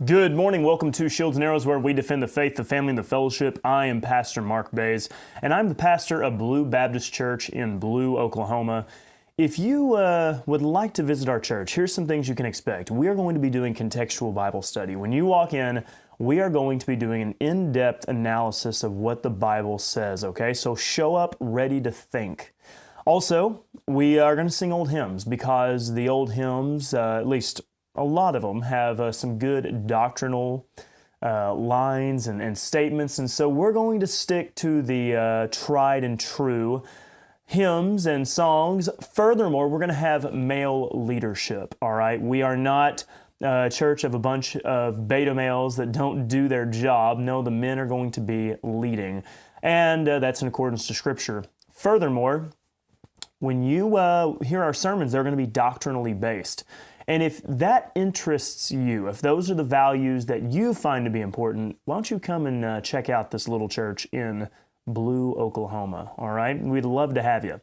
Good morning. Welcome to Shields and Arrows, where we defend the faith, the family, and the fellowship. I am Pastor Mark Baze, and I'm the pastor of Blue Baptist Church in Blue, Oklahoma. If you would like to visit our church, here's some things you can expect. We are going to be doing contextual Bible study. When you walk in, we are going to be doing an in-depth analysis of what the Bible says, okay? So show up ready to think. Also, we are going to sing old hymns because the old hymns, at least a lot of them, have some good doctrinal lines and statements. And so we're going to stick to the tried and true hymns and songs. Furthermore, we're going to have male leadership, all right? We are not a church of a bunch of beta males that don't do their job. No, the men are going to be leading, and that's in accordance to Scripture. Furthermore, when you hear our sermons, they're going to be doctrinally based. And if that interests you, if those are the values that you find to be important, why don't you come and check out this little church in Blue, Oklahoma, all right? We'd love to have you.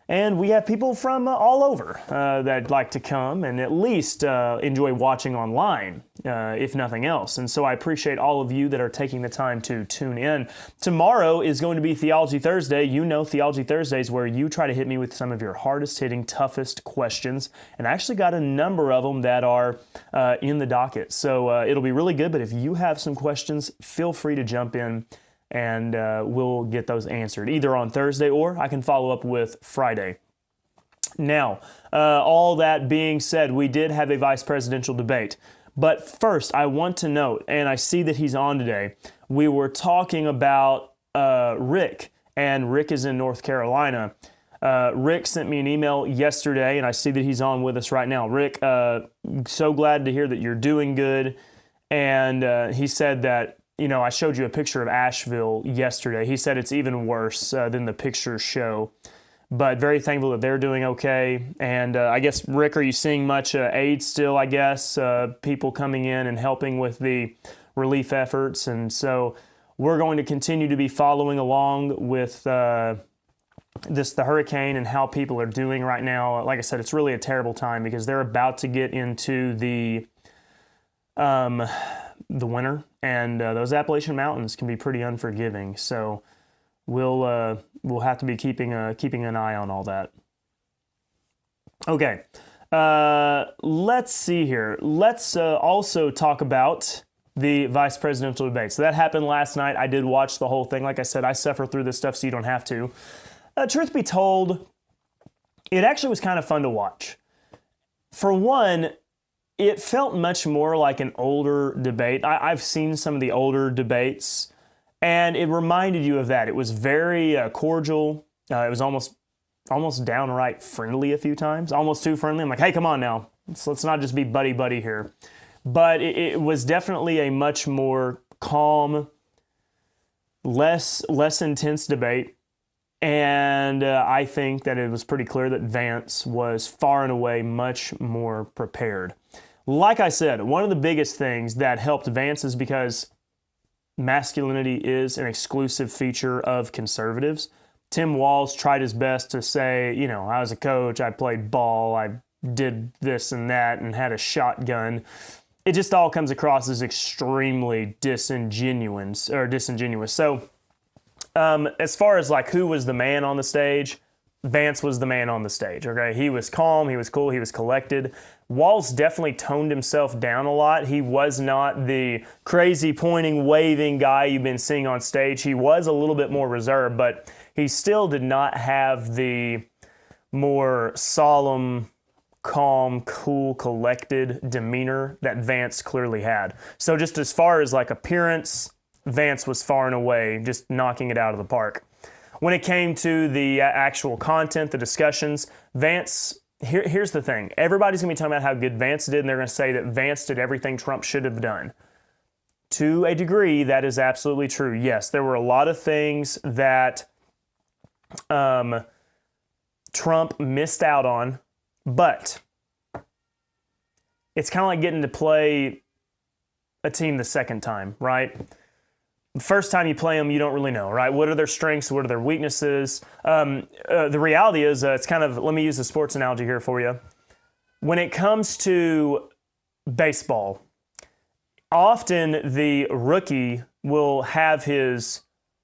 And we have people from all over that like to come and at least enjoy watching online, if nothing else. And so I appreciate all of you that are taking the time to tune in. Tomorrow is going to be Theology Thursday. You know Theology Thursday is where you try to hit me with some of your hardest-hitting, toughest questions. And I actually got a number of them that are in the docket. So it'll be really good. But if you have some questions, feel free to jump in, and we'll get those answered either on Thursday, or I can follow up with Friday. Now, all that being said, we did have a vice presidential debate. But first, I want to note, and I see that he's on today, we were talking about Rick, and Rick is in North Carolina. Rick sent me an email yesterday, and I see that he's on with us right now. Rick, so glad to hear that you're doing good. And he said that, you know, I showed you a picture of Asheville yesterday. He said it's even worse than the pictures show, but very thankful that they're doing okay. And I guess, Rick, are you seeing much aid still, I guess, people coming in and helping with the relief efforts? And so we're going to continue to be following along with the hurricane and how people are doing right now. Like I said, it's really a terrible time because they're about to get into the winter, and those Appalachian Mountains can be pretty unforgiving. So we'll have to be keeping an eye on all that. Okay, let's see here. Let's also talk about the vice presidential debate. So that happened last night. I did watch the whole thing. Like I said, I suffer through this stuff so you don't have to. Truth be told, it actually was kind of fun to watch. For one, it felt much more like an older debate. I've seen some of the older debates, and it reminded you of that. It was very cordial. It was almost downright friendly a few times, almost too friendly. I'm like, hey, come on now. Let's not just be buddy-buddy here. But it was definitely a much more calm, less intense debate. And I think that it was pretty clear that Vance was far and away much more prepared. Like I said, one of the biggest things that helped Vance is because masculinity is an exclusive feature of conservatives. Tim Walz tried his best to say, you know, I was a coach, I played ball, I did this and that, and had a shotgun. It just all comes across as extremely disingenuous. So, as far as like who was the man on the stage, Vance was the man on the stage, okay? He was calm, he was cool, he was collected. Walz definitely toned himself down a lot. He was not the crazy pointing, waving guy you've been seeing on stage. He was a little bit more reserved, but he still did not have the more solemn, calm, cool, collected demeanor that Vance clearly had. So just as far as like appearance, Vance was far and away just knocking it out of the park. When it came to the actual content, the discussions, Vance, here's the thing. Everybody's going to be talking about how good Vance did, and they're going to say that Vance did everything Trump should have done. To a degree, that is absolutely true. Yes, there were a lot of things that Trump missed out on, but it's kind of like getting to play a team the second time, right? The first time you play them, you don't really know, right? What are their strengths? What are their weaknesses? The reality is, it's kind of, let me use a sports analogy here for you. When it comes to baseball, often the rookie will have his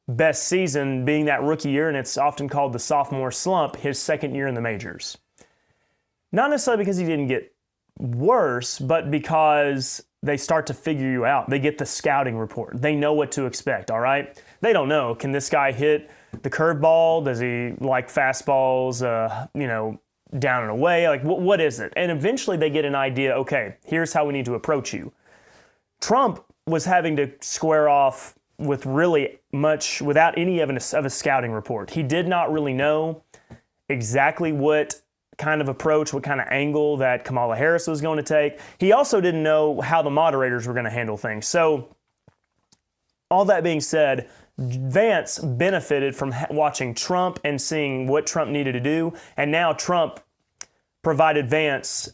best season being that rookie year, and it's often called the sophomore slump, his second year in the majors. Not necessarily because he didn't get worse, but because they start to figure you out. They get the scouting report. They know what to expect, all right? They don't know, can this guy hit the curveball? Does he like fastballs, down and away? Like, what is it? And eventually they get an idea, okay, here's how we need to approach you. Trump was having to square off with really much, without any evidence of a scouting report. He did not really know exactly what kind of approach, what kind of angle that Kamala Harris was going to take. He also didn't know how the moderators were going to handle things. So all that being said, Vance benefited from watching Trump and seeing what Trump needed to do. And now Trump provided Vance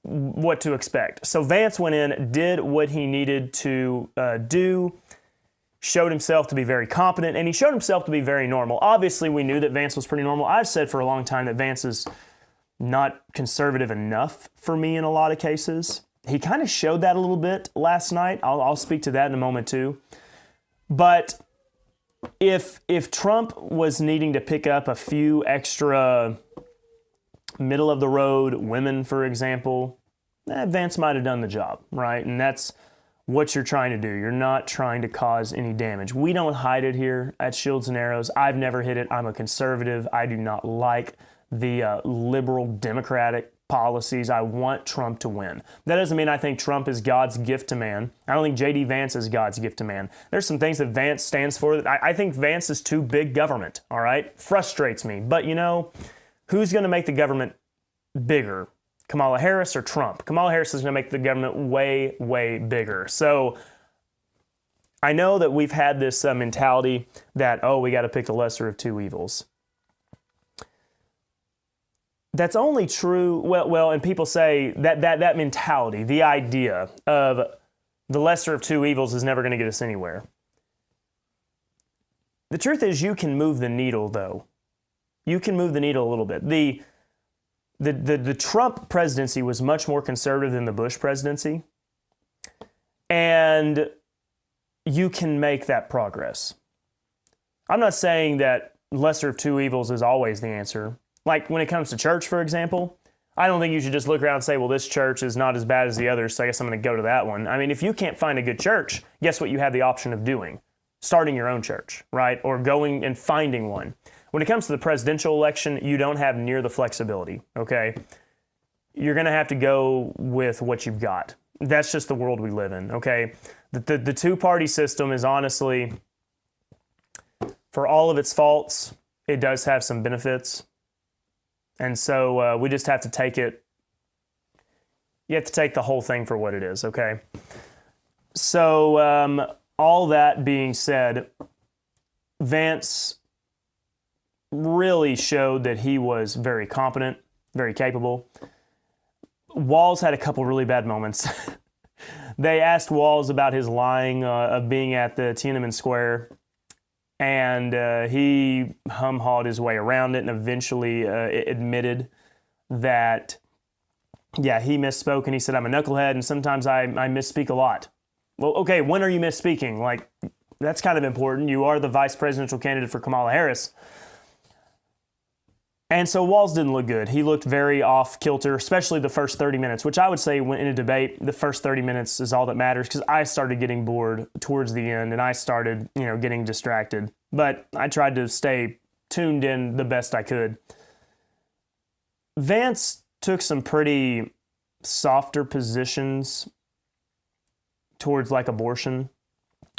what to expect. So Vance went in, did what he needed to do, showed himself to be very competent, and he showed himself to be very normal. Obviously, we knew that Vance was pretty normal. I've said for a long time that Vance is not conservative enough for me in a lot of cases. He kind of showed that a little bit last night. I'll speak to that in a moment too. But if Trump was needing to pick up a few extra middle-of-the-road women, for example, Vance might have done the job, right? And that's what you're trying to do. You're not trying to cause any damage. We don't hide it here at Shields and Arrows. I've never hid it. I'm a conservative. I do not like the liberal Democratic policies. I want Trump to win. That doesn't mean I think Trump is God's gift to man. I don't think J.D. Vance is God's gift to man. There's some things that Vance stands for that I think Vance is too big government, all right? Frustrates me. But, who's going to make the government bigger? Kamala Harris or Trump? Kamala Harris is going to make the government way, way bigger. So I know that we've had this mentality that, we got to pick the lesser of two evils. That's only true, and people say that mentality, the idea of the lesser of two evils is never going to get us anywhere. The truth is you can move the needle, though. You can move the needle a little bit. The Trump presidency was much more conservative than the Bush presidency, and you can make that progress. I'm not saying that lesser of two evils is always the answer. Like when it comes to church, for example, I don't think you should just look around and say, well, this church is not as bad as the others, so I guess I'm going to go to that one. I mean, if you can't find a good church, guess what you have the option of doing? Starting your own church, right? Or going and finding one. When it comes to the presidential election, you don't have near the flexibility, okay? You're going to have to go with what you've got. That's just the world we live in, okay? The two-party system is honestly, for all of its faults, it does have some benefits. And so we just have to take it. You have to take the whole thing for what it is, okay? So all that being said, Vance really showed that he was very competent, very capable. Walz had a couple really bad moments. They asked Walz about his lying of being at the Tiananmen Square, and he hum-hawed his way around it and eventually admitted that, yeah, he misspoke, and he said, I'm a knucklehead, and sometimes I misspeak a lot. Well, okay, when are you misspeaking? Like, that's kind of important. You are the vice presidential candidate for Kamala Harris. And so Walz didn't look good. He looked very off-kilter, especially the first 30 minutes, which I would say when in a debate, the first 30 minutes is all that matters, because I started getting bored towards the end, and I started, getting distracted. But I tried to stay tuned in the best I could. Vance took some pretty softer positions towards, abortion.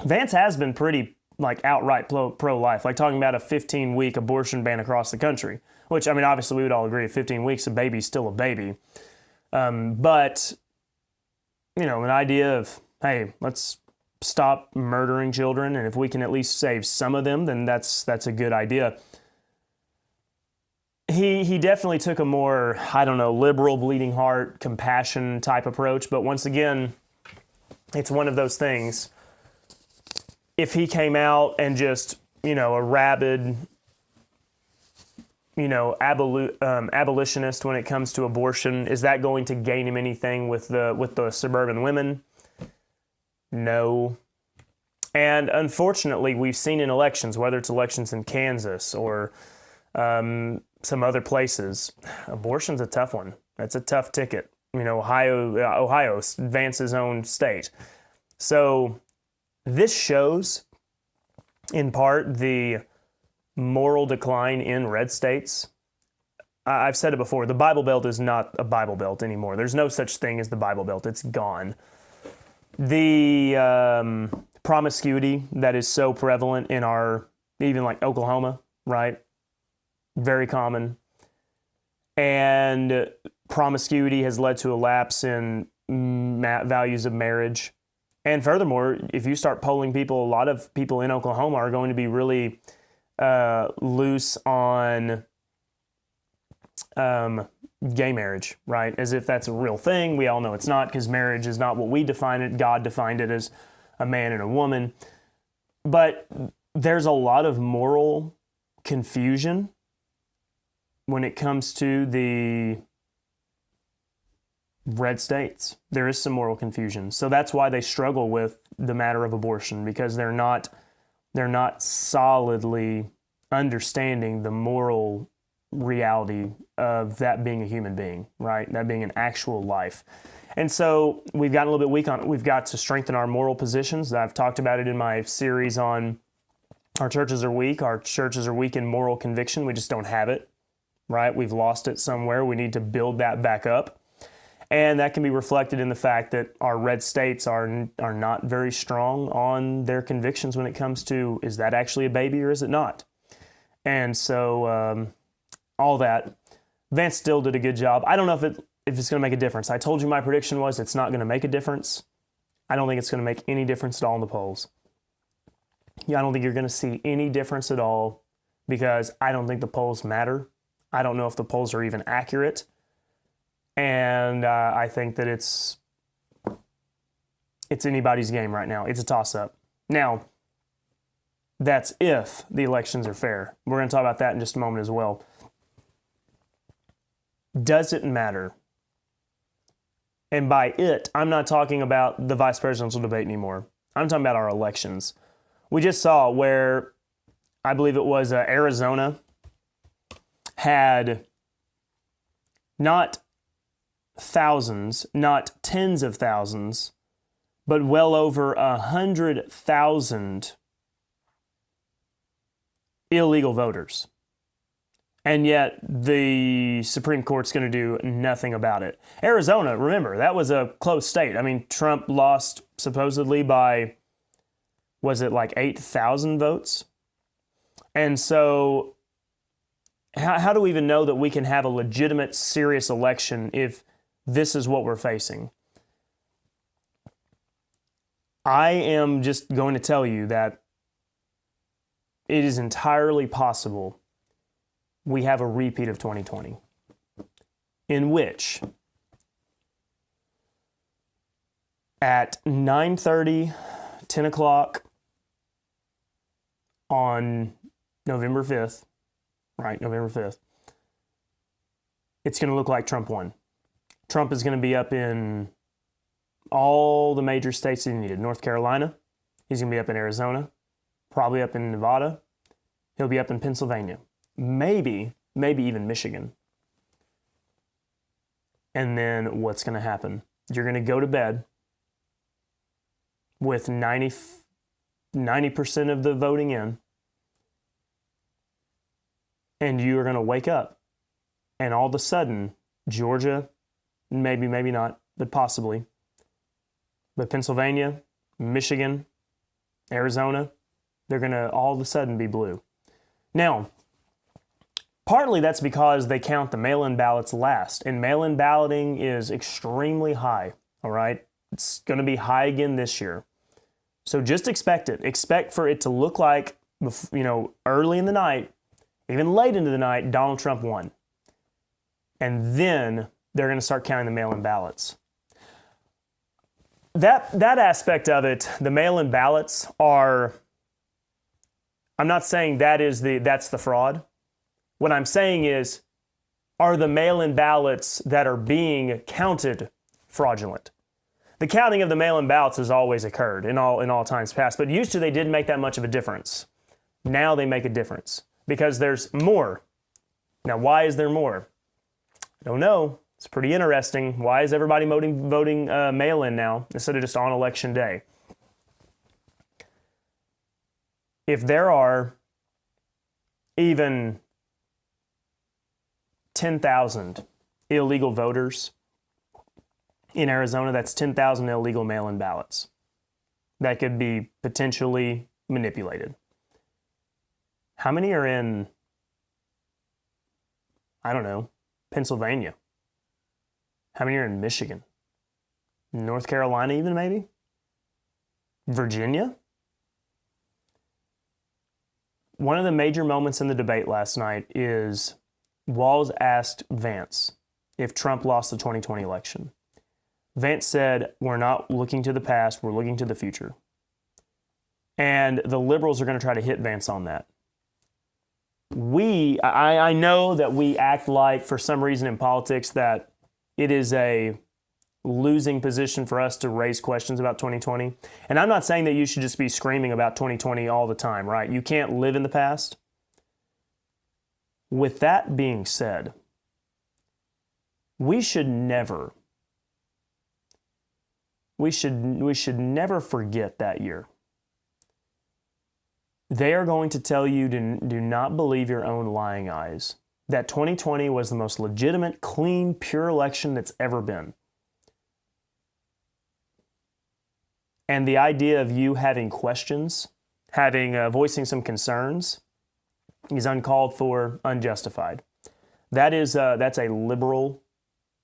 Vance has been pretty, outright pro-life, talking about a 15-week abortion ban across the country. Which, obviously we would all agree, 15 weeks, a baby's still a baby. But, an idea of, hey, let's stop murdering children, and if we can at least save some of them, then that's a good idea. He definitely took a more, liberal, bleeding heart, compassion type approach, but once again, it's one of those things. If he came out and just, a rabid, abolitionist when it comes to abortion, is that going to gain him anything with the suburban women? No. And unfortunately, we've seen in elections, whether it's elections in Kansas or some other places, abortion's a tough one. That's a tough ticket. Ohio Vance's own state. So this shows, in part, the moral decline in red states. I've said it before, the Bible Belt is not a Bible Belt anymore. There's no such thing as the Bible Belt. It's gone. The promiscuity that is so prevalent in even like Oklahoma, right? Very common. And promiscuity has led to a lapse in values of marriage. And furthermore, if you start polling people, a lot of people in Oklahoma are going to be really loose on gay marriage, right? As if that's a real thing. We all know it's not, because marriage is not what we define it. God defined it as a man and a woman. But there's a lot of moral confusion when it comes to the red states. There is some moral confusion. So that's why they struggle with the matter of abortion, because they're not solidly understanding the moral reality of that being a human being, right? That being an actual life. And so we've gotten a little bit weak on it. We've got to strengthen our moral positions. I've talked about it in my series on our churches are weak. Our churches are weak in moral conviction. We just don't have it, right? We've lost it somewhere. We need to build that back up. And that can be reflected in the fact that our red states are not very strong on their convictions when it comes to, is that actually a baby or is it not? And so all that. Vance still did a good job. I don't know if it's going to make a difference. I told you my prediction was it's not going to make a difference. I don't think it's going to make any difference at all in the polls. Yeah, I don't think you're going to see any difference at all, because I don't think the polls matter. I don't know if the polls are even accurate. And I think that it's anybody's game right now. It's a toss-up. Now, that's if the elections are fair. We're going to talk about that in just a moment as well. Does it matter? And by it, I'm not talking about the vice presidential debate anymore. I'm talking about our elections. We just saw where, I believe it was Arizona, had not thousands, not tens of thousands, but well over 100,000 illegal voters. And yet the Supreme Court's going to do nothing about it. Arizona, remember, that was a close state. I mean, Trump lost supposedly by, was it like 8,000 votes? And so how do we even know that we can have a legitimate, serious election if this is what we're facing? I am just going to tell you that it is entirely possible we have a repeat of 2020, in which at 9:30, 10 o'clock on November 5th, right, November 5th, it's going to look like Trump won. Trump is going to be up in all the major states that he needed. North Carolina, he's going to be up in Arizona, probably up in Nevada, he'll be up in Pennsylvania. Maybe even Michigan. And then what's going to happen? You're going to go to bed with 90% of the voting in, and you are going to wake up, and all of a sudden, Georgia, maybe not, but possibly, but Pennsylvania, Michigan, Arizona, they're going to all of a sudden be blue. Now, partly that's because they count the mail-in ballots last, and mail-in balloting is extremely high, all right? It's going to be high again this year. So just expect it. Expect for it to look like, early in the night, even late into the night, Donald Trump won. And then they're going to start counting the mail-in ballots. That aspect of it, the mail-in ballots are, I'm not saying that's the fraud. What I'm saying is, are the mail-in ballots that are being counted fraudulent? The counting of the mail-in ballots has always occurred in all times past, but used to they didn't make that much of a difference. Now they make a difference because there's more. Now, why is there more? I don't know. It's pretty interesting. Why is everybody voting mail-in now instead of just on election day? If there are even 10,000 illegal voters in Arizona, that's 10,000 illegal mail-in ballots that could be potentially manipulated. How many are in, I don't know, Pennsylvania? How many are in Michigan? North Carolina even, maybe? Virginia? One of the major moments in the debate last night is Walz asked Vance if Trump lost the 2020 election. Vance said, we're not looking to the past, we're looking to the future. And the liberals are going to try to hit Vance on that. I know that we act like, for some reason in politics, that it is a losing position for us to raise questions about 2020. And I'm not saying that you should just be screaming about 2020 all the time, right? You can't live in the past. With that being said, we should never forget that year. They are going to tell you to do not believe your own lying eyes. That 2020 was the most legitimate, clean, pure election that's ever been. And the idea of you having questions, voicing some concerns, is uncalled for, unjustified. That's a liberal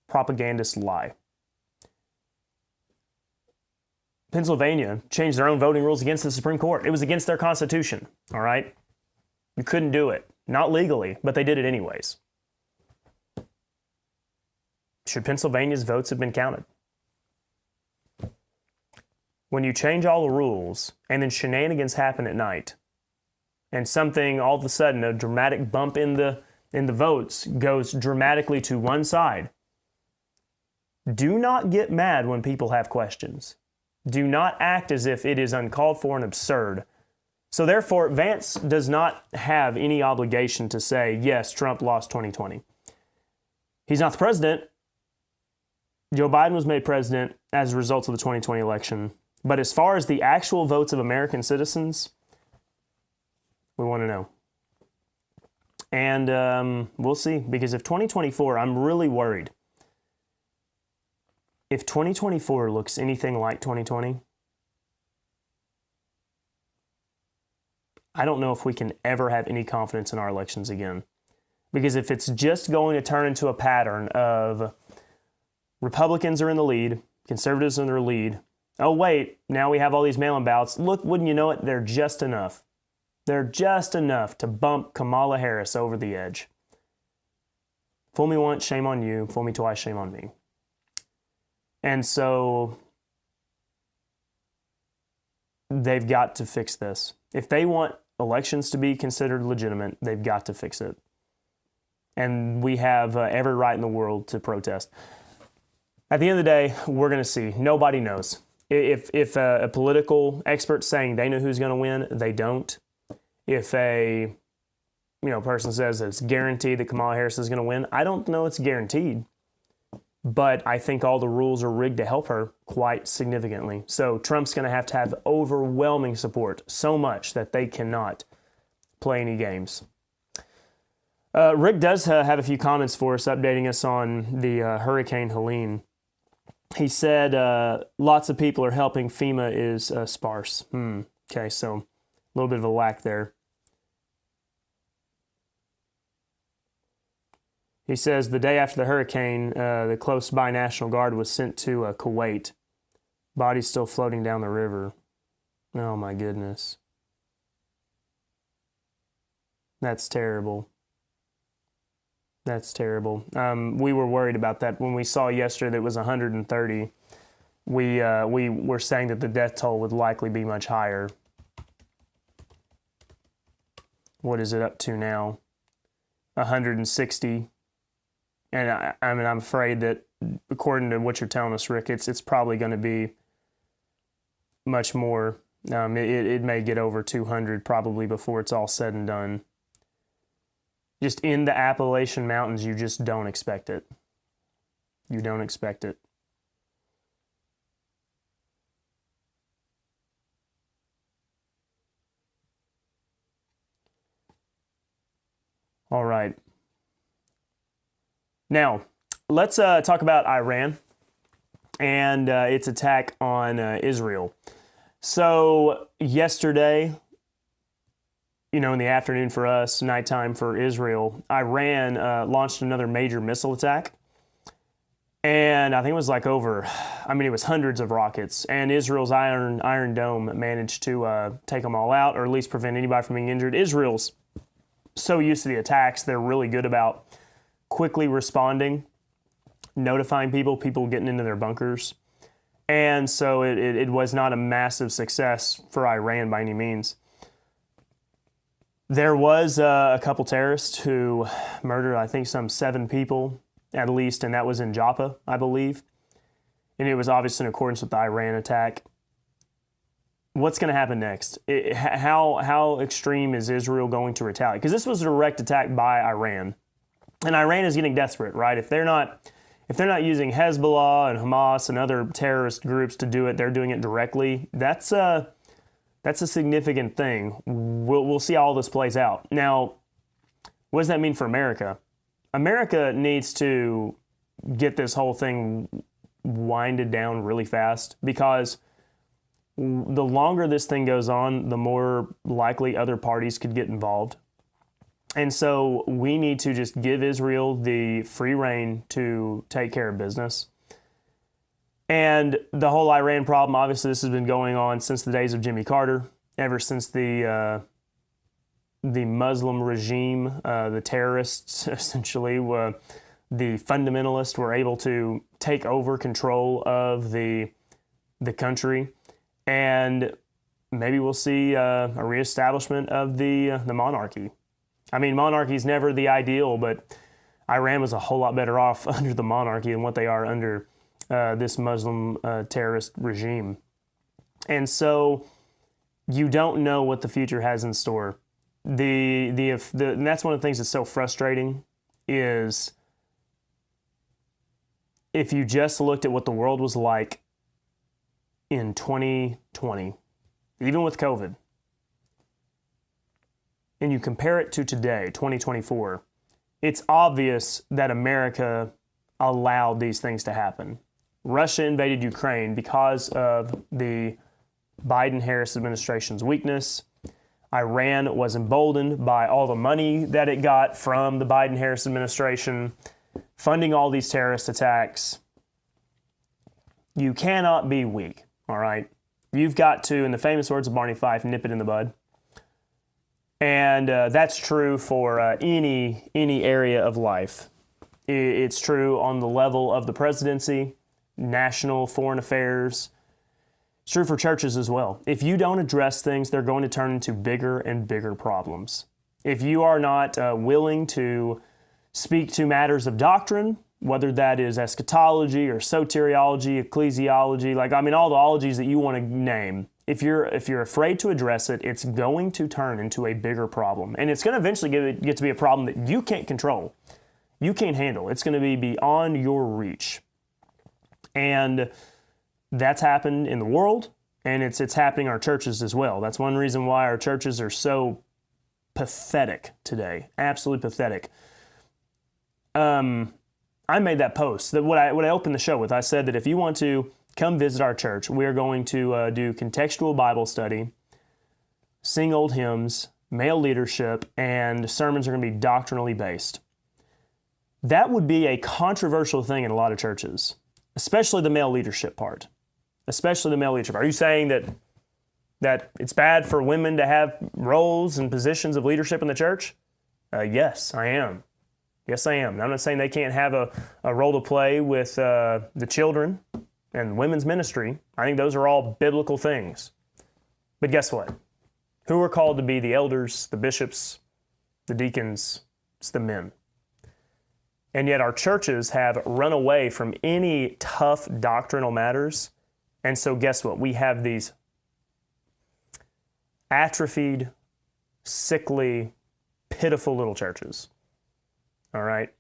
propagandist lie. Pennsylvania changed their own voting rules against the Supreme Court. It was against their Constitution, all right? You couldn't do it. Not legally, but they did it anyways. Should Pennsylvania's votes have been counted? When you change all the rules and then shenanigans happen at night, and something all of a sudden, a dramatic bump in the votes goes dramatically to one side, do not get mad when people have questions. Do not act as if it is uncalled for and absurd. So therefore, Vance does not have any obligation to say, yes, Trump lost 2020. He's not the president. Joe Biden was made president as a result of the 2020 election. But as far as the actual votes of American citizens, we want to know. And we'll see. Because if 2024, I'm really worried. If 2024 looks anything like 2020, I don't know if we can ever have any confidence in our elections again. Because if it's just going to turn into a pattern of Republicans are in the lead, conservatives are in the lead, oh wait, now we have all these mail-in ballots, look, wouldn't you know it, they're just enough. They're just enough to bump Kamala Harris over the edge. Fool me once, shame on you. Fool me twice, shame on me. And so they've got to fix this. If they want elections to be considered legitimate, they've got to fix it. And we have every right in the world to protest. At the end of the day, we're going to see. Nobody knows. If a political expert's saying they know who's going to win, they don't. If a person says that it's guaranteed that Kamala Harris is going to win, I don't know it's guaranteed. But I think all the rules are rigged to help her quite significantly. So Trump's going to have overwhelming support, so much that they cannot play any games. Rick does have a few comments for us, updating us on the Hurricane Helene. He said lots of people are helping. FEMA is sparse. Okay, so a little bit of a lack there. He says the day after the hurricane, the close by National Guard was sent to Kuwait. Bodies still floating down the river. Oh my goodness. That's terrible. That's terrible. We were worried about that when we saw yesterday that it was 130. We were saying that the death toll would likely be much higher. What is it up to now? 160. And I'm afraid that according to what you're telling us, Rick, it's probably going to be much more. It may get over 200 probably before it's all said and done. Just in the Appalachian Mountains, you just don't expect it. You don't expect it. All right. Now, let's talk about Iran and its attack on Israel. So yesterday, in the afternoon for us, nighttime for Israel, Iran launched another major missile attack. And I think it was it was hundreds of rockets. And Israel's Iron Dome managed to take them all out, or at least prevent anybody from being injured. Israel's so used to the attacks, they're really good about quickly responding, notifying people getting into their bunkers. And so it was not a massive success for Iran by any means. There was a couple terrorists who murdered, I think, some 7 people at least, and that was in Joppa, I believe. And it was obviously in accordance with the Iran attack. What's going to happen next? How extreme is Israel going to retaliate? Because this was a direct attack by Iran. And Iran is getting desperate, right? If they're not using Hezbollah and Hamas and other terrorist groups to do it, they're doing it directly. That's a significant thing. We'll see how all this plays out. Now, what does that mean for America? America needs to get this whole thing winded down really fast, because the longer this thing goes on, the more likely other parties could get involved. And so we need to just give Israel the free rein to take care of business. And the whole Iran problem, obviously, this has been going on since the days of Jimmy Carter, ever since the Muslim regime, the terrorists, essentially, the fundamentalists were able to take over control of the country. And maybe we'll see a reestablishment of the monarchy. I mean, monarchy is never the ideal, but Iran was a whole lot better off under the monarchy than what they are under this Muslim terrorist regime. And so you don't know what the future has in store. And that's one of the things that's so frustrating is if you just looked at what the world was like in 2020, even with COVID, and you compare it to today, 2024, it's obvious that America allowed these things to happen. Russia invaded Ukraine because of the Biden-Harris administration's weakness. Iran was emboldened by all the money that it got from the Biden-Harris administration, funding all these terrorist attacks. You cannot be weak, all right? You've got to, in the famous words of Barney Fife, nip it in the bud. And that's true for any area of life. It's true on the level of the presidency, national foreign affairs. It's true for churches as well. If you don't address things, they're going to turn into bigger and bigger problems. If you are not willing to speak to matters of doctrine, whether that is eschatology or soteriology, ecclesiology, all the ologies that you want to name, if you're afraid to address it, it's going to turn into a bigger problem. And it's going to eventually get to be a problem that you can't control. You can't handle. It's going to be beyond your reach. And that's happened in the world, and it's happening in our churches as well. That's one reason why our churches are so pathetic today. Absolutely pathetic. I made that post, that what I opened the show with. I said that if you want to come visit our church, we are going to do contextual Bible study, sing old hymns, male leadership, and sermons are going to be doctrinally based. That would be a controversial thing in a lot of churches, especially the male leadership part. Especially the male leadership. Are you saying that it's bad for women to have roles and positions of leadership in the church? Yes, I am. Yes, I am. I'm not saying they can't have a role to play with the children and women's ministry. I think those are all biblical things. But guess what? Who are called to be the elders, the bishops, the deacons? It's the men. And yet our churches have run away from any tough doctrinal matters. And so guess what? We have these atrophied, sickly, pitiful little churches. All right?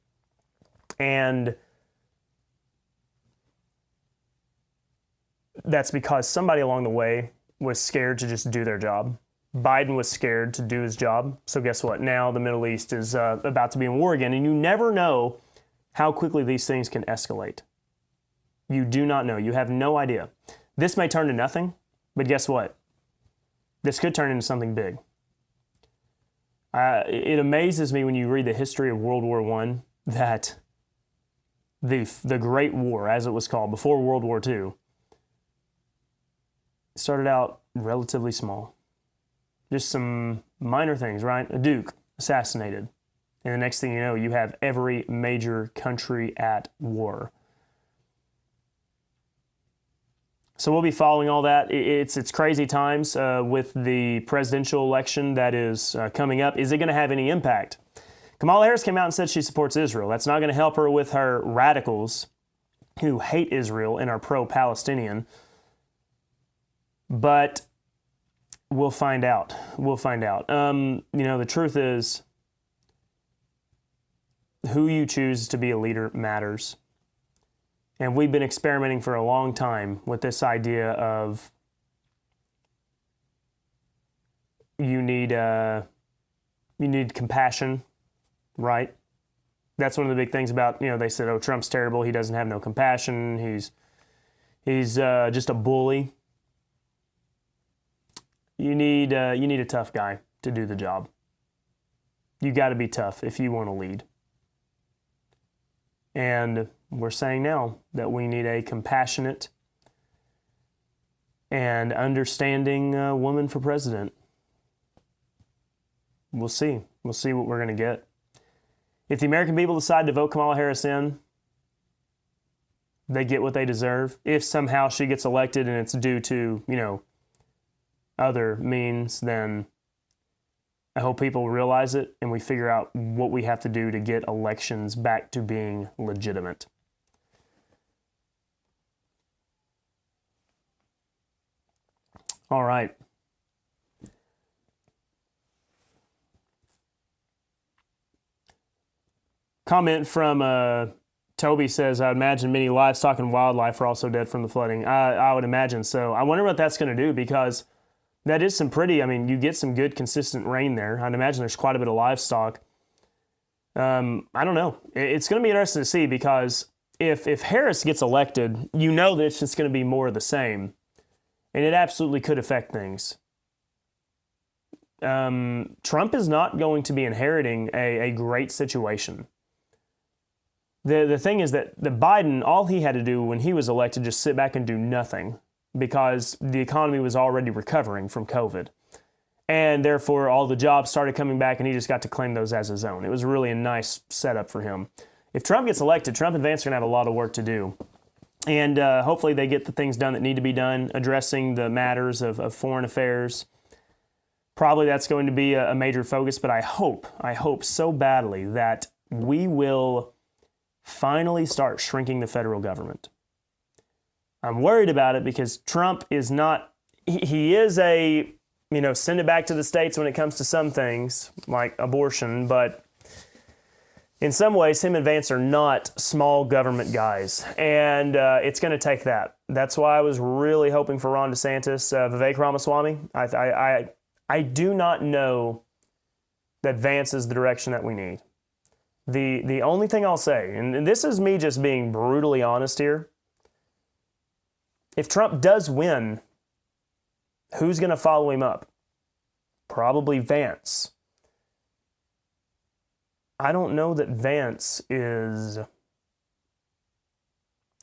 And that's because somebody along the way was scared to just do their job. Biden was scared to do his job. So guess what? Now the Middle East is about to be in war again. And you never know how quickly these things can escalate. You do not know. You have no idea. This may turn to nothing, but guess what? This could turn into something big. It amazes me when you read the history of World War I that the Great War, as it was called, before World War II, started out relatively small. Just some minor things, right? A duke assassinated. And the next thing you know, you have every major country at war. So we'll be following all that. It's crazy times with the presidential election that is coming up. Is it going to have any impact? Kamala Harris came out and said she supports Israel. That's not going to help her with her radicals who hate Israel and are pro-Palestinian. But we'll find out. We'll find out. The truth is, who you choose to be a leader matters. And we've been experimenting for a long time with this idea of you need compassion, right? That's one of the big things about, they said, oh, Trump's terrible. He doesn't have no compassion. He's just a bully. You need a tough guy to do the job. You got to be tough if you want to lead. And we're saying now that we need a compassionate and understanding woman for president. We'll see. We'll see what we're going to get. If the American people decide to vote Kamala Harris in, they get what they deserve. If somehow she gets elected and it's due to, other means, then I hope people realize it and we figure out what we have to do to get elections back to being legitimate. All right. Comment from Toby says, I imagine many livestock and wildlife are also dead from the flooding. I would imagine so. I wonder what that's going to do, because that is some pretty, you get some good consistent rain there. I'd imagine there's quite a bit of livestock. I don't know. It's going to be interesting to see, because if Harris gets elected, that it's just going to be more of the same. And it absolutely could affect things. Trump is not going to be inheriting a great situation. The thing is that the Biden, all he had to do when he was elected, just sit back and do nothing, because the economy was already recovering from COVID. And therefore, all the jobs started coming back, and he just got to claim those as his own. It was really a nice setup for him. If Trump gets elected, Trump and Vance are going to have a lot of work to do. And hopefully they get the things done that need to be done, addressing the matters of foreign affairs. Probably that's going to be a major focus, but I hope so badly that we will finally start shrinking the federal government. I'm worried about it because Trump is not, he is a, send it back to the states when it comes to some things, like abortion, but in some ways, him and Vance are not small government guys, and it's going to take that. That's why I was really hoping for Ron DeSantis, Vivek Ramaswamy. I do not know that Vance is the direction that we need. The only thing I'll say, and this is me just being brutally honest here, if Trump does win, who's going to follow him up? Probably Vance. I don't know that Vance is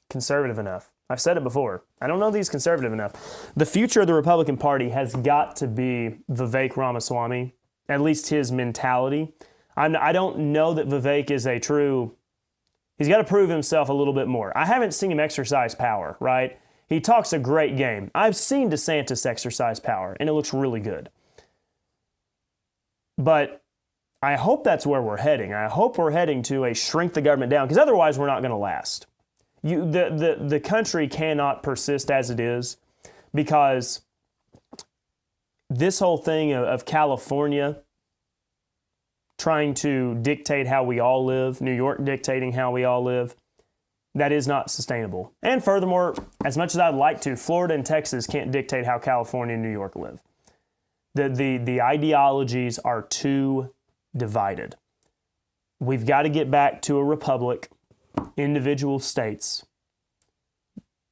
conservative enough. I've said it before. I don't know that he's conservative enough. The future of the Republican Party has got to be Vivek Ramaswamy, at least his mentality. I don't know that Vivek is a true... He's got to prove himself a little bit more. I haven't seen him exercise power, right? He talks a great game. I've seen DeSantis exercise power, and it looks really good. But I hope that's where we're heading. I hope we're heading to a shrink the government down, because otherwise we're not going to last. The country cannot persist as it is, because this whole thing of California trying to dictate how we all live, New York dictating how we all live, that is not sustainable. And furthermore, as much as I'd like to, Florida and Texas can't dictate how California and New York live. The ideologies are too divided. We've got to get back to a republic, individual states.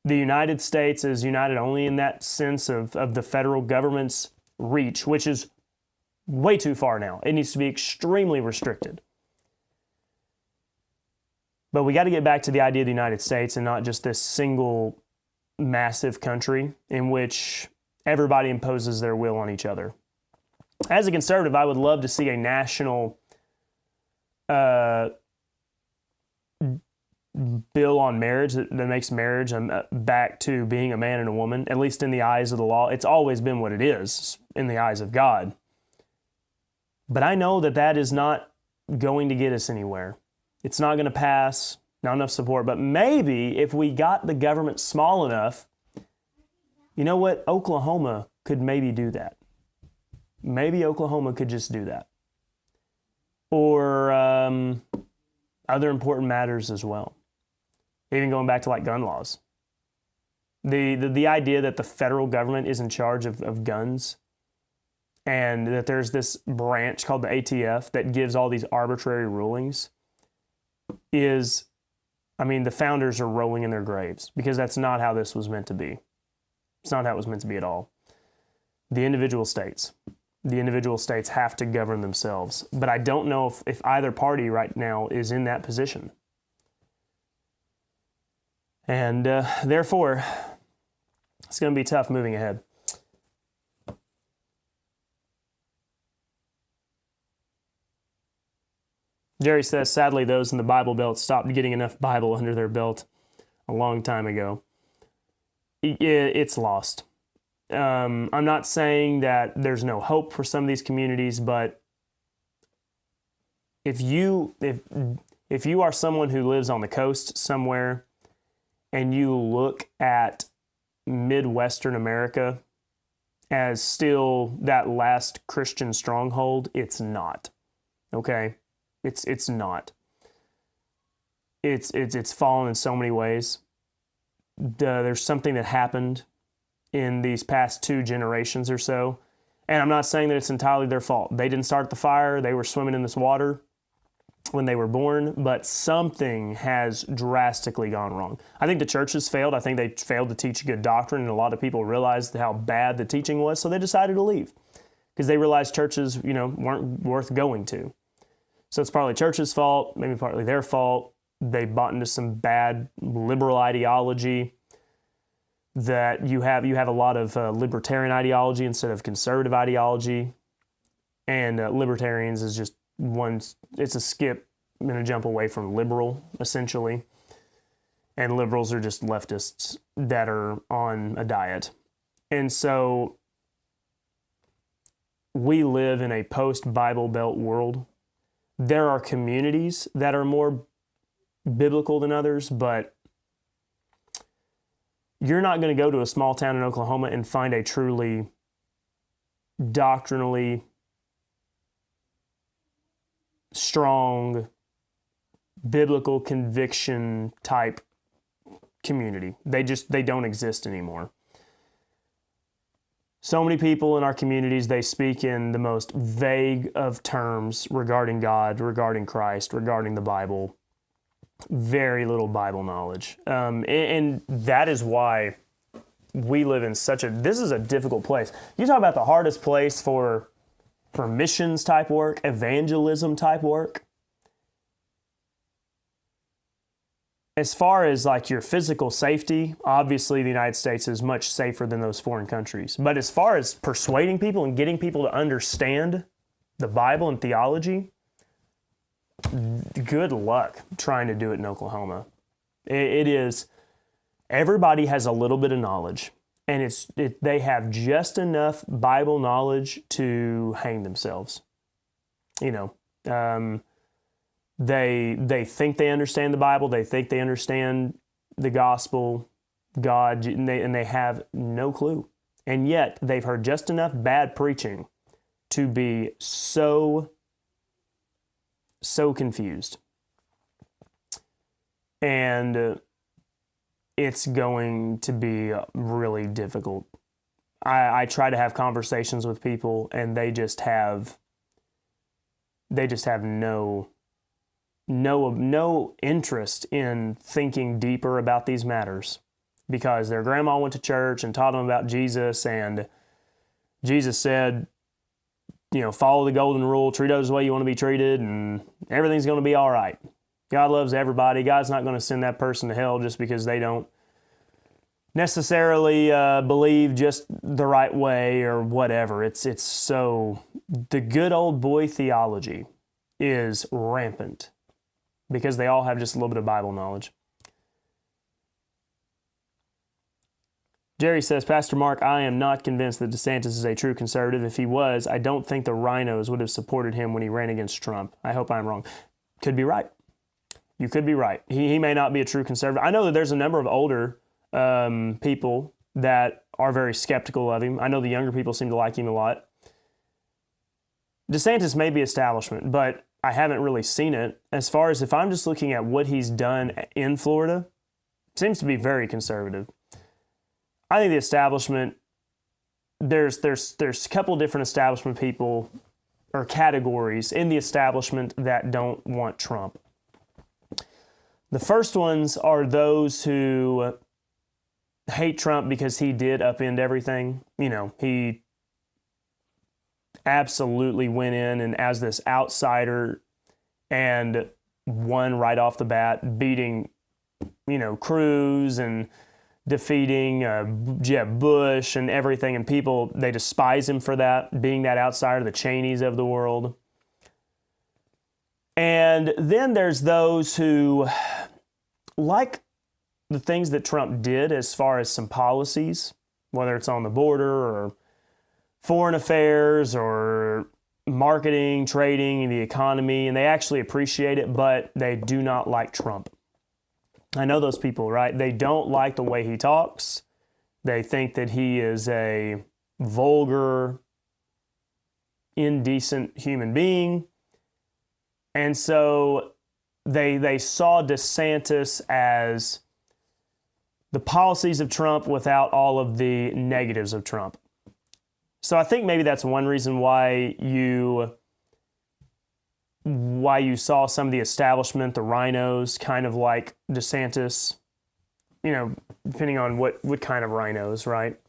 The United States is united only in that sense of the federal government's reach, which is way too far now. It needs to be extremely restricted. But we got to get back to the idea of the United States and not just this single massive country in which everybody imposes their will on each other. As a conservative, I would love to see a national bill on marriage that makes marriage back to being a man and a woman, at least in the eyes of the law. It's always been what it is in the eyes of God. But I know that is not going to get us anywhere. It's not going to pass, not enough support. But maybe if we got the government small enough, you know what? Oklahoma could maybe do that. Maybe Oklahoma could just do that. Or other important matters as well. Even going back to like gun laws. The idea that the federal government is in charge of guns, and that there's this branch called the ATF that gives all these arbitrary rulings is, I mean, the founders are rolling in their graves, because that's not how this was meant to be. It's not how it was meant to be at all. The individual states have to govern themselves. But I don't know if either party right now is in that position. And therefore, it's going to be tough moving ahead. Jerry says, sadly, those in the Bible Belt stopped getting enough Bible under their belt a long time ago. It's lost. I'm not saying that there's no hope for some of these communities, but if you are someone who lives on the coast somewhere and you look at Midwestern America as still that last Christian stronghold, it's not. Okay? It's not. It's fallen in so many ways. There's something that happened in these past 2 generations or so, and I'm not saying that it's entirely their fault. They didn't start the fire. They were swimming in this water when they were born, but something has drastically gone wrong. I think the church has failed. I think they failed to teach good doctrine, and a lot of people realized how bad the teaching was, so they decided to leave because they realized churches, weren't worth going to. So it's partly church's fault, maybe partly their fault. They bought into some bad liberal ideology, that you have a lot of libertarian ideology instead of conservative ideology. And libertarians is just it's a skip and a jump away from liberal, essentially. And liberals are just leftists that are on a diet. And so we live in a post-Bible Belt world. There are communities that are more biblical than others, but you're not going to go to a small town in Oklahoma and find a truly doctrinally strong, biblical conviction type community. They don't exist anymore. So many people in our communities, they speak in the most vague of terms regarding God, regarding Christ, regarding the Bible. Very little Bible knowledge. And that is why we live in this is a difficult place. You talk about the hardest place for missions type work, evangelism type work. As far as like your physical safety, obviously the United States is much safer than those foreign countries. But as far as persuading people and getting people to understand the Bible and theology, good luck trying to do it in Oklahoma. It is, everybody has a little bit of knowledge, and they have just enough Bible knowledge to hang themselves. They think they understand the Bible. They think they understand the gospel, God, and they have no clue. And yet they've heard just enough bad preaching to be so confused. And it's going to be really difficult. I try to have conversations with people, and they just have no interest in thinking deeper about these matters, because their grandma went to church and taught them about Jesus, and Jesus said, follow the golden rule, treat others the way you want to be treated, and everything's going to be all right. God loves everybody. God's not going to send that person to hell just because they don't necessarily believe just the right way or whatever. It's so, the good old boy theology is rampant because they all have just a little bit of Bible knowledge. Jerry says, Pastor Mark, I am not convinced that DeSantis is a true conservative. If he was, I don't think the rhinos would have supported him when he ran against Trump. I hope I'm wrong. Could be right. You could be right. He may not be a true conservative. I know that there's a number of older people that are very skeptical of him. I know the younger people seem to like him a lot. DeSantis may be establishment, but I haven't really seen it. As far as if I'm just looking at what he's done in Florida, it seems to be very conservative. I think the establishment, there's a couple different establishment people or categories in the establishment that don't want Trump. The first ones are those who hate Trump because he did upend everything. He absolutely went in and as this outsider and won right off the bat, beating, Cruz and defeating Jeb Bush and everything. And people, they despise him for that, being that outsider, the Cheneys of the world. And then there's those who like the things that Trump did as far as some policies, whether it's on the border or foreign affairs or marketing, trading, the economy, and they actually appreciate it, but they do not like Trump. I know those people, right? They don't like the way he talks. They think that he is a vulgar, indecent human being. And so they saw DeSantis as the policies of Trump without all of the negatives of Trump. So I think maybe that's one reason why you saw some of the establishment, the rhinos, kind of like DeSantis, depending on what kind of rhinos, right?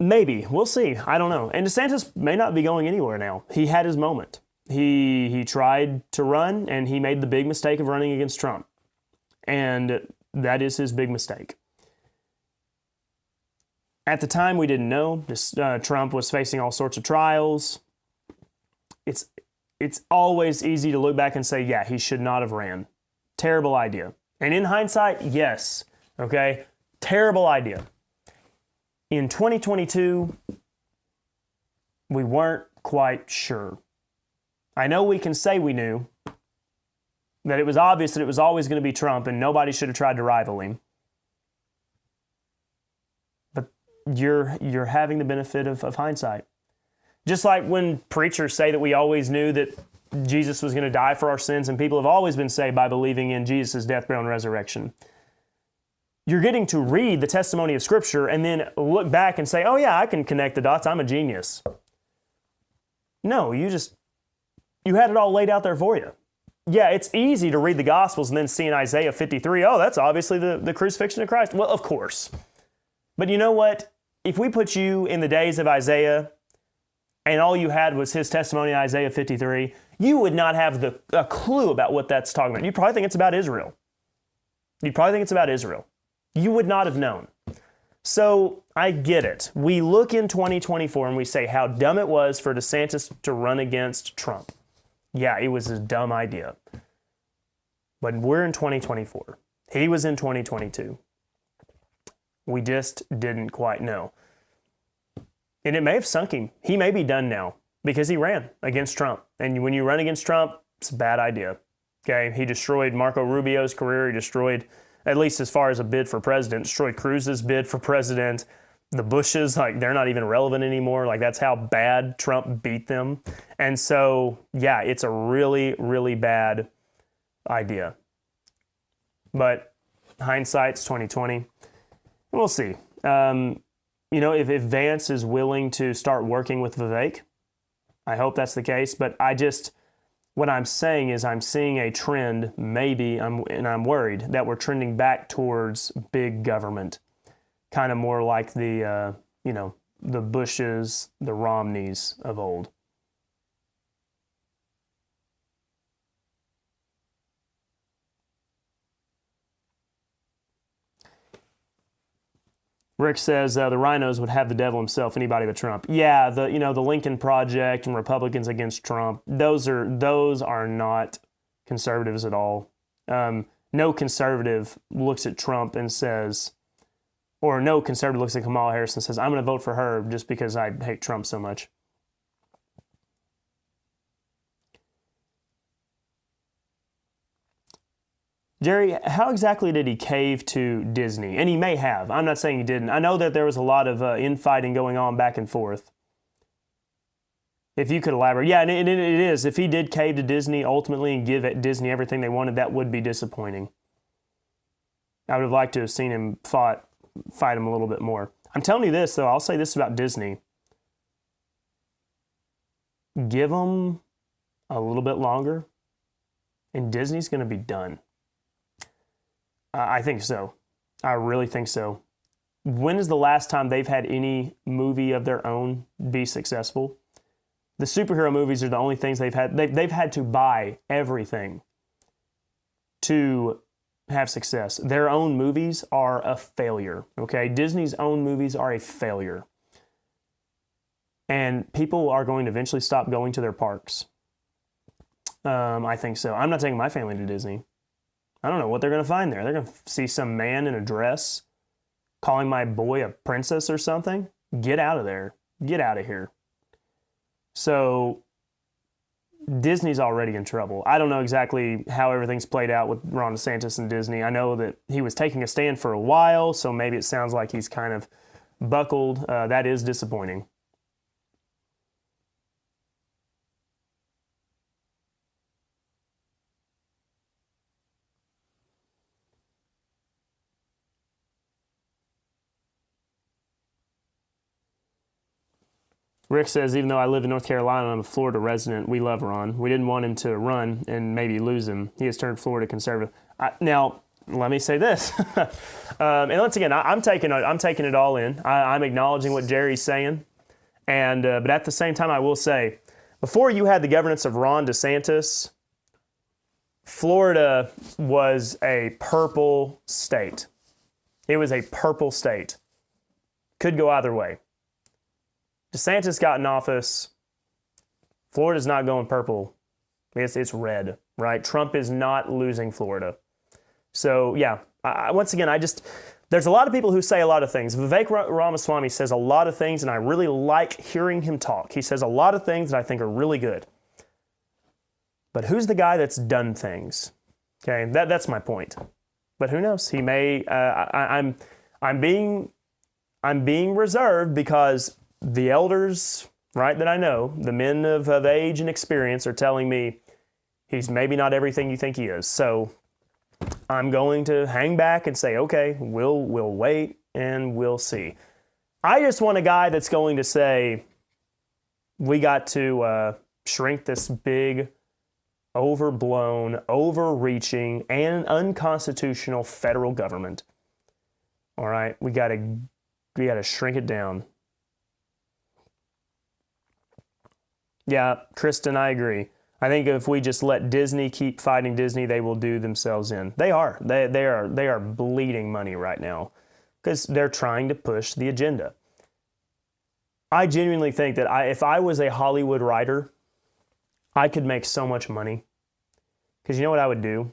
Maybe. We'll see. I don't know. And DeSantis may not be going anywhere now. He had his moment. He tried to run, and he made the big mistake of running against Trump. And that is his big mistake. At the time, we didn't know. Trump was facing all sorts of trials. It's always easy to look back and say, yeah, he should not have ran. Terrible idea. And in hindsight, yes. Okay? Terrible idea. In 2022, we weren't quite sure. I know we can say we knew that it was obvious that it was always going to be Trump and nobody should have tried to rival him. But you're having the benefit of hindsight. Just like when preachers say that we always knew that Jesus was going to die for our sins, and people have always been saved by believing in Jesus' death, burial, and resurrection. You're getting to read the testimony of Scripture and then look back and say, oh yeah, I can connect the dots, I'm a genius. No, you had it all laid out there for you. Yeah, it's easy to read the Gospels and then see in Isaiah 53, oh, that's obviously the crucifixion of Christ. Well, of course. But you know what? If we put you in the days of Isaiah and all you had was his testimony in Isaiah 53, you would not have a clue about what that's talking about. You'd probably think it's about Israel. You would not have known. So I get it. We look in 2024 and we say how dumb it was for DeSantis to run against Trump. Yeah, it was a dumb idea. But we're in 2024. He was in 2022. We just didn't quite know. And it may have sunk him. He may be done now because he ran against Trump. And when you run against Trump, it's a bad idea. Okay, he destroyed Marco Rubio's career. He destroyed, at least as far as a bid for president, destroyed Cruz's bid for president. The Bushes, like, they're not even relevant anymore. Like, that's how bad Trump beat them. And so, yeah, it's a really, really bad idea. But hindsight's 2020. We'll see. If Vance is willing to start working with Vivek, I hope that's the case. But what I'm saying is I'm seeing a trend, and I'm worried that we're trending back towards big government. Kind of more like the Bushes, the Romneys of old. Rick says the rhinos would have the devil himself, anybody but Trump. Yeah, the Lincoln Project and Republicans against Trump. Those are not conservatives at all. No conservative looks at Trump and says, or no conservative looks at Kamala Harris and says, I'm going to vote for her just because I hate Trump so much. Jerry, how exactly did he cave to Disney? And he may have. I'm not saying he didn't. I know that there was a lot of infighting going on back and forth. If you could elaborate. Yeah, and it is. If he did cave to Disney ultimately and give Disney everything they wanted, that would be disappointing. I would have liked to have seen him fight him a little bit more. I'm telling you this, though. I'll say this about Disney. Give them a little bit longer, and Disney's going to be done. I think so. I really think so. When is the last time they've had any movie of their own be successful? The superhero movies are the only things they've had. They've had to buy everything to have success. Their own movies are a failure, okay? Disney's own movies are a failure. And people are going to eventually stop going to their parks. I think so. I'm not taking my family to Disney. I don't know what they're going to find there. They're going to see some man in a dress calling my boy a princess or something. Get out of there. Get out of here. So Disney's already in trouble. I don't know exactly how everything's played out with Ron DeSantis and Disney. I know that he was taking a stand for a while, so maybe it sounds like he's kind of buckled. That is disappointing. Rick says, even though I live in North Carolina, I'm a Florida resident. We love Ron. We didn't want him to run and maybe lose him. He has turned Florida conservative. Now, let me say this. And once again, I'm taking it all in. I'm acknowledging what Jerry's saying. But at the same time, I will say, before you had the governance of Ron DeSantis, Florida was a purple state. It was a purple state. Could go either way. DeSantis got in office. Florida's not going purple. It's red, right? Trump is not losing Florida. So, yeah, once again, there's a lot of people who say a lot of things. Vivek Ramaswamy says a lot of things, and I really like hearing him talk. He says a lot of things that I think are really good. But who's the guy that's done things? Okay, that's my point. But who knows? He may. I'm being reserved because the elders, right, that I know, the men of age and experience are telling me he's maybe not everything you think he is. So I'm going to hang back and say, okay, we'll wait and we'll see. I just want a guy that's going to say, we got to shrink this big, overblown, overreaching, and unconstitutional federal government. All right, we got to shrink it down. Yeah, Kristen, I agree. I think if we just let Disney keep fighting Disney, they will do themselves in. They are. They are bleeding money right now because they're trying to push the agenda. I genuinely think that if I was a Hollywood writer, I could make so much money. Because you know what I would do?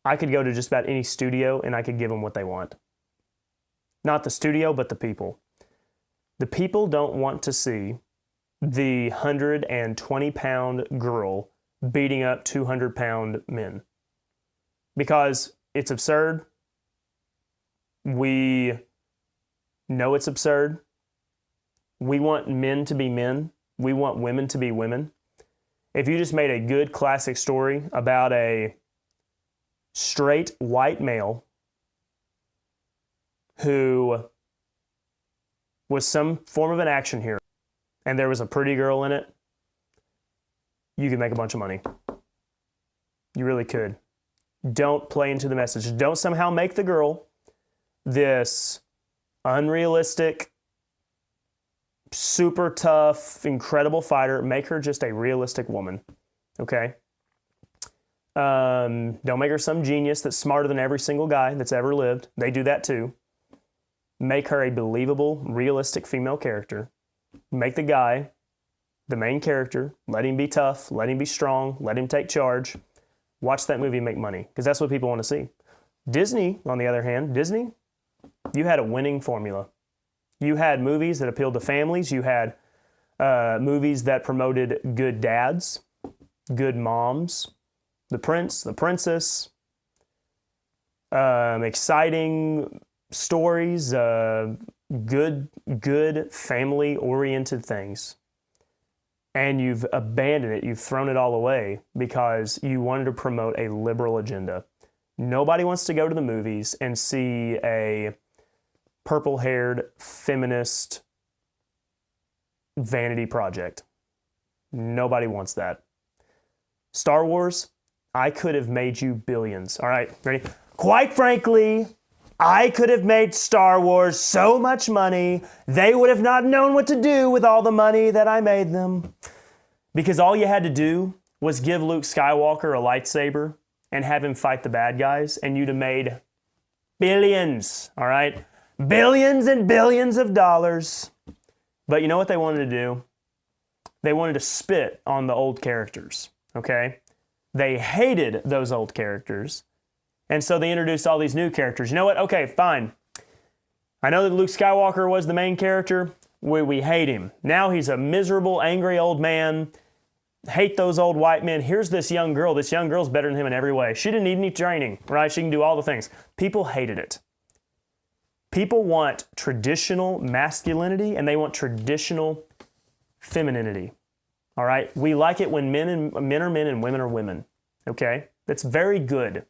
I could go to just about any studio and I could give them what they want. Not the studio, but the people. The people don't want to see the 120-pound girl beating up 200-pound men. Because it's absurd. We know it's absurd. We want men to be men. We want women to be women. If you just made a good classic story about a straight white male who was some form of an action hero, and there was a pretty girl in it, you could make a bunch of money. You really could. Don't play into the message. Don't somehow make the girl this unrealistic, super tough, incredible fighter. Make her just a realistic woman, okay? Don't make her some genius that's smarter than every single guy that's ever lived. They do that too. Make her a believable, realistic female character. Make the guy the main character. Let him be tough. Let him be strong. Let him take charge. Watch that movie and make money, because that's what people want to see. Disney, on the other hand, Disney, you had a winning formula. You had movies that appealed to families. You had movies that promoted good dads, good moms, the prince, the princess, exciting stories, good family-oriented things. And you've abandoned it. You've thrown it all away because you wanted to promote a liberal agenda. Nobody wants to go to the movies and see a purple-haired feminist vanity project. Nobody wants that. Star Wars, I could have made you billions. All right, ready? Quite frankly, I could have made Star Wars so much money, they would have not known what to do with all the money that I made them. Because all you had to do was give Luke Skywalker a lightsaber and have him fight the bad guys, and you'd have made billions, all right? Billions and billions of dollars. But you know what they wanted to do? They wanted to spit on the old characters, okay? They hated those old characters. And so they introduced all these new characters. You know what? Okay, fine. I know that Luke Skywalker was the main character. We hate him. Now he's a miserable, angry old man. Hate those old white men. Here's this young girl. This young girl's better than him in every way. She didn't need any training, right? She can do all the things. People hated it. People want traditional masculinity and they want traditional femininity. All right? We like it when men are men and women are women. Okay? That's very good.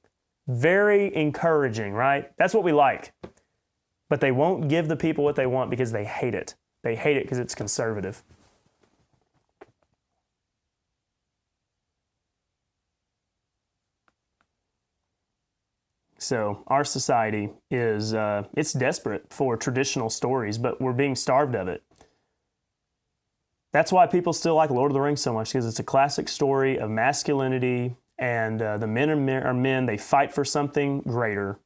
Very encouraging, right? That's what we like. But they won't give the people what they want because they hate it. They hate it because it's conservative. So our society is, it's desperate for traditional stories, but we're being starved of it. That's why people still like Lord of the Rings so much, because it's a classic story of masculinity, and the men are men. They fight for something greater.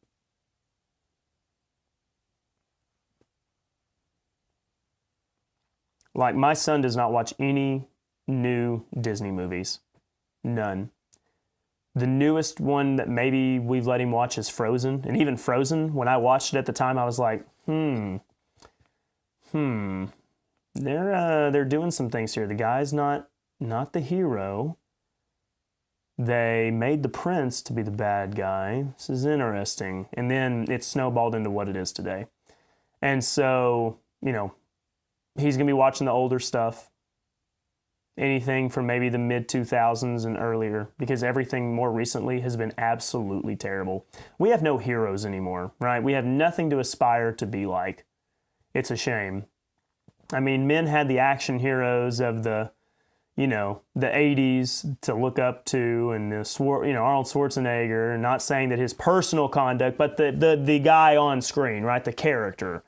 Like, my son does not watch any new Disney movies. None. The newest one that maybe we've let him watch is Frozen. And even Frozen, when I watched it at the time, I was like, they're doing some things here. The guy's not the hero. They made the prince to be the bad guy. This is interesting. And then it snowballed into what it is today. And so, you know, he's going to be watching the older stuff. Anything from maybe the mid-2000s and earlier, because everything more recently has been absolutely terrible. We have no heroes anymore, right? We have nothing to aspire to be like. It's a shame. I mean, men had the action heroes of the 80s to look up to, and Arnold Schwarzenegger, not saying that his personal conduct, but the guy on screen, right? The character,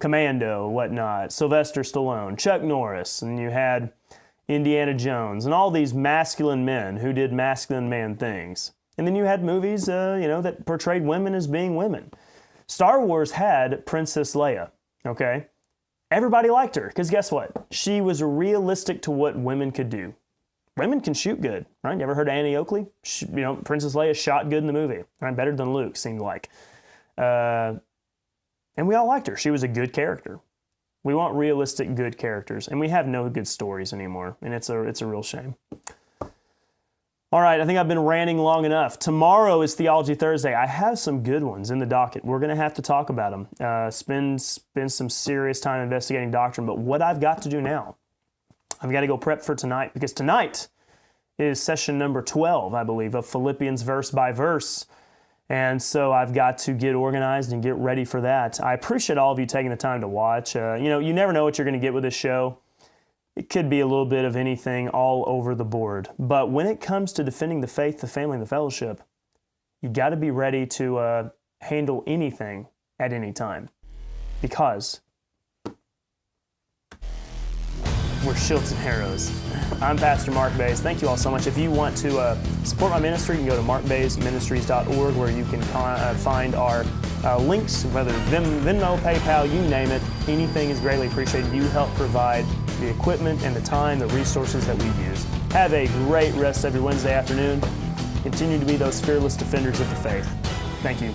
Commando, whatnot, Sylvester Stallone, Chuck Norris, and you had Indiana Jones, and all these masculine men who did masculine man things. And then you had movies, that portrayed women as being women. Star Wars had Princess Leia, okay? Everybody liked her, because guess what? She was realistic to what women could do. Women can shoot good, right? You ever heard of Annie Oakley? Princess Leia shot good in the movie, right? Better than Luke, seemed like. And we all liked her. She was a good character. We want realistic, good characters, and we have no good stories anymore, and it's a real shame. All right, I think I've been ranting long enough. Tomorrow is Theology Thursday. I have some good ones in the docket. We're going to have to talk about them. Spend some serious time investigating doctrine, but what I've got to do now, I've got to go prep for tonight, because tonight is session number 12, I believe, of Philippians verse by verse. And so I've got to get organized and get ready for that. I appreciate all of you taking the time to watch. You never know what you're going to get with this show. It could be a little bit of anything all over the board. But when it comes to defending the faith, the family, and the fellowship, you got to be ready to handle anything at any time. Because we're shields and arrows. I'm Pastor Mark Baze. Thank you all so much. If you want to support my ministry, you can go to markbazeministries.org, where you can find our links, whether Venmo, PayPal, you name it. Anything is greatly appreciated. You help provide the equipment and the time, the resources that we use. Have a great rest of your Wednesday afternoon. Continue to be those fearless defenders of the faith. Thank you.